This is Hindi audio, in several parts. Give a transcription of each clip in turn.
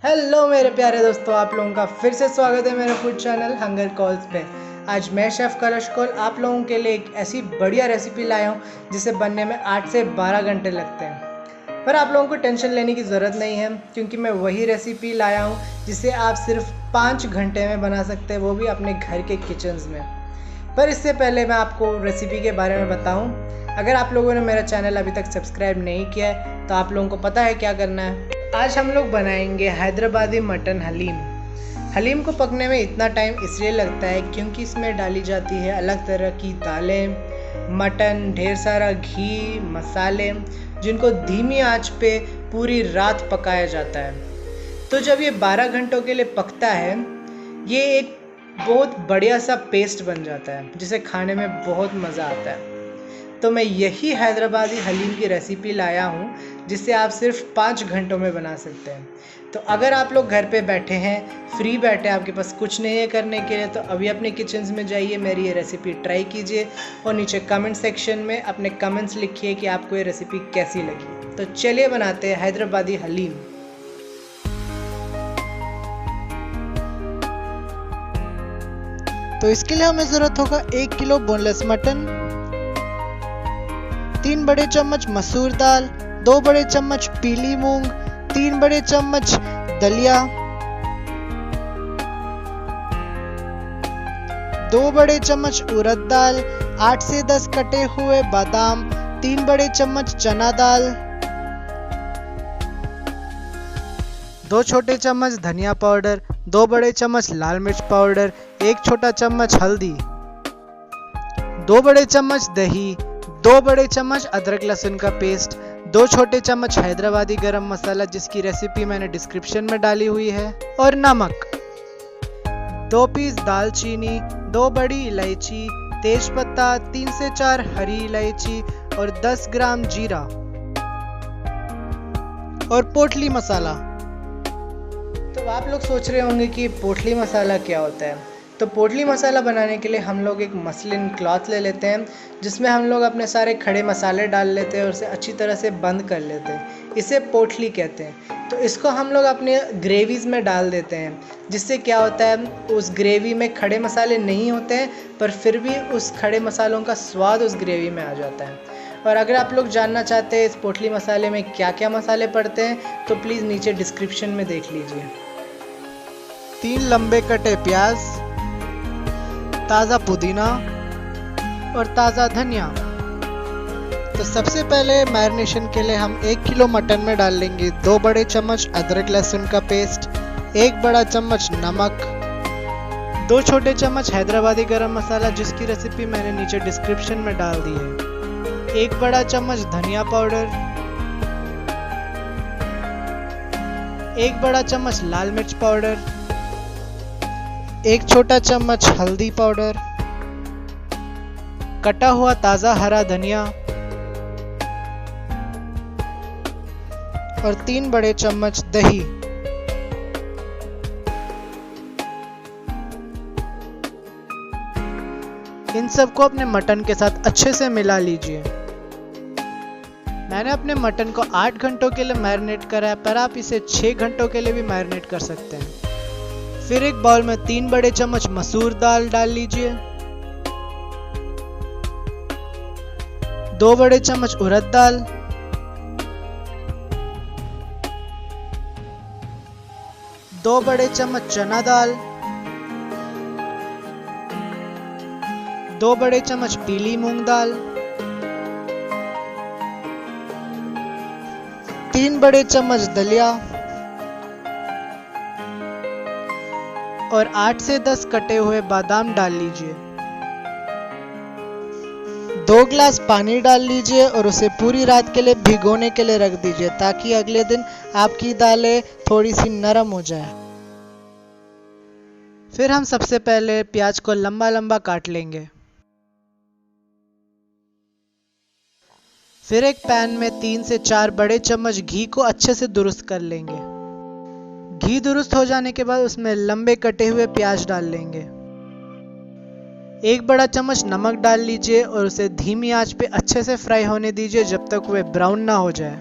हेलो मेरे प्यारे दोस्तों, आप लोगों का फिर से स्वागत है मेरे फूड चैनल हंगर कॉल्स पे। आज मैं शेफ़ कलश कौल आप लोगों के लिए एक ऐसी बढ़िया रेसिपी लाया हूँ जिसे बनने में 8 से 12 घंटे लगते हैं। पर आप लोगों को टेंशन लेने की ज़रूरत नहीं है, क्योंकि मैं वही रेसिपी लाया हूँ जिसे आप सिर्फ 5 घंटे में बना सकते हैं, वो भी अपने घर के किचन्स में। पर इससे पहले मैं आपको रेसिपी के बारे में बताऊँ, अगर आप लोगों ने मेरा चैनल अभी तक सब्सक्राइब नहीं किया है तो आप लोगों को पता है क्या करना है। आज हम लोग बनाएंगे हैदराबादी मटन हलीम। हलीम को पकने में इतना टाइम इसलिए लगता है क्योंकि इसमें डाली जाती है अलग तरह की दालें, मटन, ढेर सारा घी, मसाले, जिनको धीमी आंच पे पूरी रात पकाया जाता है। तो जब ये 12 घंटों के लिए पकता है, ये एक बहुत बढ़िया सा पेस्ट बन जाता है जिसे खाने में बहुत मज़ा आता है। तो मैं यही हैदराबादी हलीम की रेसिपी लाया हूँ जिसे आप सिर्फ 5 घंटों में बना सकते हैं। तो अगर आप लोग घर पे बैठे हैं, फ्री बैठे, आपके पास कुछ नहीं है करने के लिए, तो अभी अपने किचन्स में जाइए, मेरी ये रेसिपी ट्राई कीजिए और नीचे कमेंट सेक्शन में अपने कमेंट्स लिखिए कि आपको ये रेसिपी कैसी लगी। तो चलिए बनाते हैं हैदराबादी हलीम। तो इसके लिए हमें ज़रूरत होगा 1 किलो बोनलेस मटन, 3 बड़े चम्मच मसूर दाल, 2 बड़े चम्मच पीली मूंग, 3 बड़े चम्मच दलिया, 2 बड़े चम्मच उड़द दाल, 8 से 10 कटे हुए बादाम, 3 बड़े चम्मच चना दाल, 2 छोटे चम्मच धनिया पाउडर, 2 बड़े चम्मच लाल मिर्च पाउडर, 1 छोटा चम्मच हल्दी, 2 बड़े चम्मच दही, 2 बड़े चम्मच अदरक लहसुन का पेस्ट, 2 छोटे चम्मच हैदराबादी गरम मसाला जिसकी रेसिपी मैंने डिस्क्रिप्शन में डाली हुई है, और नमक, 2 पीस दालचीनी, 2 बड़ी इलायची, तेजपत्ता, 3 से 4 हरी इलायची और 10 ग्राम जीरा और पोटली मसाला। तो आप लोग सोच रहे होंगे कि पोटली मसाला क्या होता है। तो पोटली मसाला बनाने के लिए हम लोग एक मसलिन क्लॉथ ले लेते हैं जिसमें हम लोग अपने सारे खड़े मसाले डाल लेते हैं और उसे अच्छी तरह से बंद कर लेते हैं। इसे पोटली कहते हैं। तो इसको हम लोग अपने ग्रेवीज़ में डाल देते हैं, जिससे क्या होता है, उस ग्रेवी में खड़े मसाले नहीं होते हैं पर फिर भी उस खड़े मसालों का स्वाद उस ग्रेवी में आ जाता है। और अगर आप लोग जानना चाहते हैं इस पोटली मसाले में क्या क्या मसाले पड़ते हैं तो प्लीज़ नीचे डिस्क्रिप्शन में देख लीजिए। 3 लंबे कटे प्याज, ताज़ा पुदीना और ताज़ा धनिया। तो सबसे पहले मैरिनेशन के लिए हम 1 किलो मटन में डाल लेंगे 2 बड़े चम्मच अदरक लहसुन का पेस्ट, 1 बड़ा चम्मच नमक, 2 छोटे चम्मच हैदराबादी गरम मसाला जिसकी रेसिपी मैंने नीचे डिस्क्रिप्शन में डाल दी है, 1 बड़ा चम्मच धनिया पाउडर, 1 बड़ा चम्मच लाल मिर्च पाउडर, 1 छोटा चम्मच हल्दी पाउडर, कटा हुआ ताज़ा हरा धनिया और 3 बड़े चम्मच दही। इन सबको अपने मटन के साथ अच्छे से मिला लीजिए। मैंने अपने मटन को 8 घंटों के लिए मैरिनेट करा है, पर आप इसे 6 घंटों के लिए भी मैरिनेट कर सकते हैं। फिर एक बाउल में 3 बड़े चम्मच मसूर दाल डाल लीजिए, 2 बड़े चम्मच उड़द दाल, 2 बड़े चम्मच चना दाल, 2 बड़े चम्मच पीली मूंग दाल, 3 बड़े चम्मच दलिया और 8 से 10 कटे हुए बादाम डाल लीजिए। 2 ग्लास पानी डाल लीजिए और उसे पूरी रात के लिए भिगोने के लिए रख दीजिए ताकि अगले दिन आपकी दालें थोड़ी सी नरम हो जाए। फिर हम सबसे पहले प्याज को लंबा लंबा काट लेंगे। फिर एक पैन में 3 से 4 बड़े चम्मच घी को अच्छे से दुरुस्त कर लेंगे। घी दुरुस्त हो जाने के बाद उसमें लंबे कटे हुए प्याज डाल लेंगे। 1 बड़ा चम्मच नमक डाल लीजिए और उसे धीमी आंच पे अच्छे से फ्राई होने दीजिए जब तक वह ब्राउन ना हो जाए।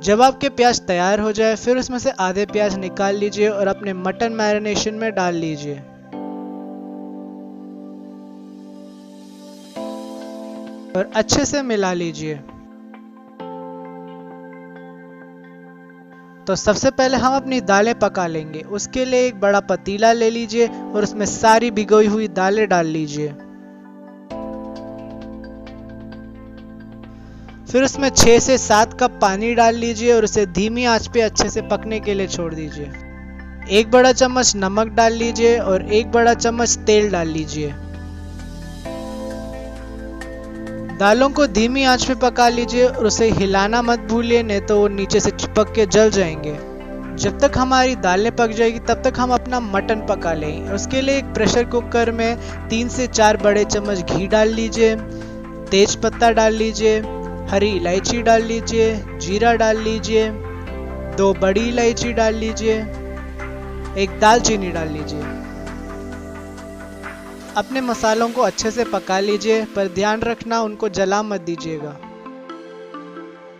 जब आपके प्याज तैयार हो जाए फिर उसमें से आधे प्याज निकाल लीजिए और अपने मटन मैरिनेशन में डाल लीजिए। और अच्छे से मिला लीजिए। तो सबसे पहले हम अपनी दालें पका लेंगे। उसके लिए एक बड़ा पतीला ले लीजिए और उसमें सारी भिगोई हुई दालें डाल लीजिए। फिर उसमें 6 से 7 कप पानी डाल लीजिए और उसे धीमी आंच पे अच्छे से पकने के लिए छोड़ दीजिए। एक बड़ा चम्मच नमक डाल लीजिए और एक बड़ा चम्मच तेल डाल लीजिए। दालों को धीमी आंच पे पका लीजिए और उसे हिलाना मत भूलिए, नहीं तो वो नीचे से चिपक के जल जाएंगे। जब तक हमारी दालें पक जाएगी तब तक हम अपना मटन पका लेंगे। उसके लिए एक प्रेशर कुकर में 3 से 4 बड़े चम्मच घी डाल लीजिए, तेज पत्ता डाल लीजिए, हरी इलायची डाल लीजिए, जीरा डाल लीजिए, 2 बड़ी इलायची डाल लीजिए, एक दालचीनी डाल लीजिए। अपने मसालों को अच्छे से पका लीजिए, पर ध्यान रखना उनको जला मत दीजिएगा।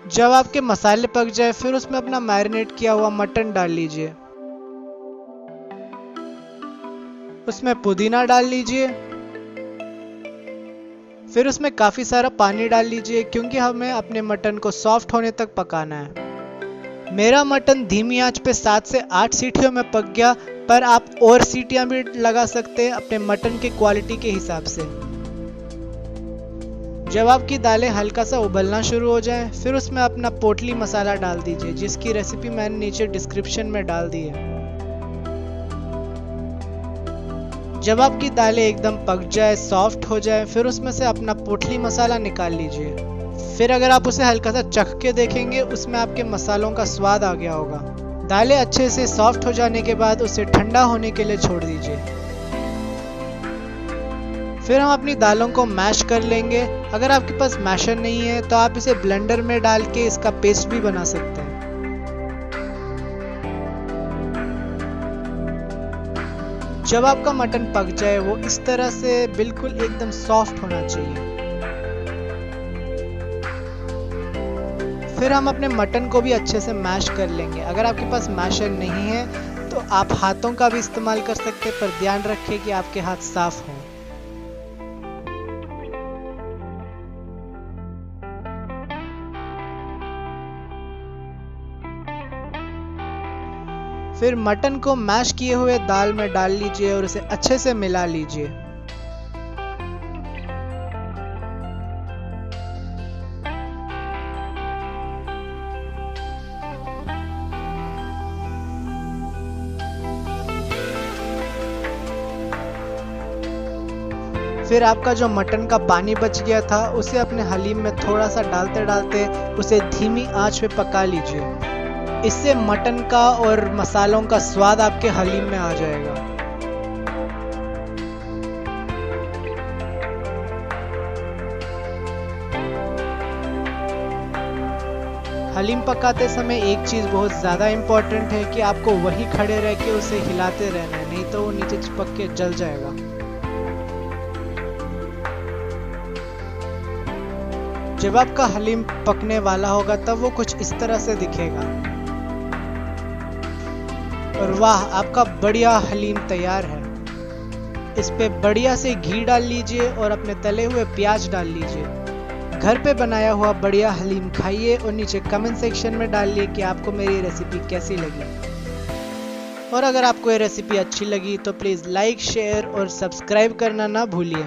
जब आपके मसाले पक जाए फिर उसमें अपना मैरिनेट किया हुआ मटन डाल लीजिए। उसमें पुदीना डाल लीजिए। फिर उसमें काफी सारा पानी डाल लीजिए, क्योंकि हमें अपने मटन को सॉफ्ट होने तक पकाना है। मेरा मटन धीमी आंच पे 7 से 8 सीटियों में पक गया, पर आप और सीटियां भी लगा सकते हैं अपने मटन की क्वालिटी के हिसाब से। जब आपकी दालें हल्का सा उबलना शुरू हो जाए फिर उसमें अपना पोटली मसाला डाल दीजिए, जिसकी रेसिपी मैंने नीचे डिस्क्रिप्शन में डाल दी है। जब आपकी दालें एकदम पक जाए, सॉफ्ट हो जाए, फिर उसमें से अपना पोटली मसाला निकाल लीजिए। फिर अगर आप उसे हल्का सा चख के देखेंगे उसमें आपके मसालों का स्वाद आ गया होगा। दालें अच्छे से सॉफ्ट हो जाने के बाद उसे ठंडा होने के लिए छोड़ दीजिए। फिर हम अपनी दालों को मैश कर लेंगे। अगर आपके पास मैशर नहीं है तो आप इसे ब्लेंडर में डाल के इसका पेस्ट भी बना सकते हैं। जब आपका मटन पक जाए वो इस तरह से बिल्कुल एकदम सॉफ्ट होना चाहिए। फिर हम अपने मटन को भी अच्छे से मैश कर लेंगे। अगर आपके पास मैशर नहीं है तो आप हाथों का भी इस्तेमाल कर सकते हैं, पर ध्यान रखें कि आपके हाथ साफ हों। फिर मटन को मैश किए हुए दाल में डाल लीजिए और उसे अच्छे से मिला लीजिए। फिर आपका जो मटन का पानी बच गया था उसे अपने हलीम में थोड़ा सा डालते डालते उसे धीमी आंच पे पका लीजिए। इससे मटन का और मसालों का स्वाद आपके हलीम में आ जाएगा। हलीम पकाते समय एक चीज बहुत ज्यादा इम्पोर्टेंट है कि आपको वही खड़े रह के उसे हिलाते रहना है, नहीं तो वो नीचे चिपक के जल जाएगा। जब आपका हलीम पकने वाला होगा तब वो कुछ इस तरह से दिखेगा। और वाह, आपका बढ़िया हलीम तैयार है। इस पे बढ़िया से घी डाल लीजिए और अपने तले हुए प्याज डाल लीजिए। घर पे बनाया हुआ बढ़िया हलीम खाइए और नीचे कमेंट सेक्शन में डालिए कि आपको मेरी रेसिपी कैसी लगी। और अगर आपको ये रेसिपी अच्छी लगी तो प्लीज़ लाइक, शेयर और सब्सक्राइब करना ना भूलिए।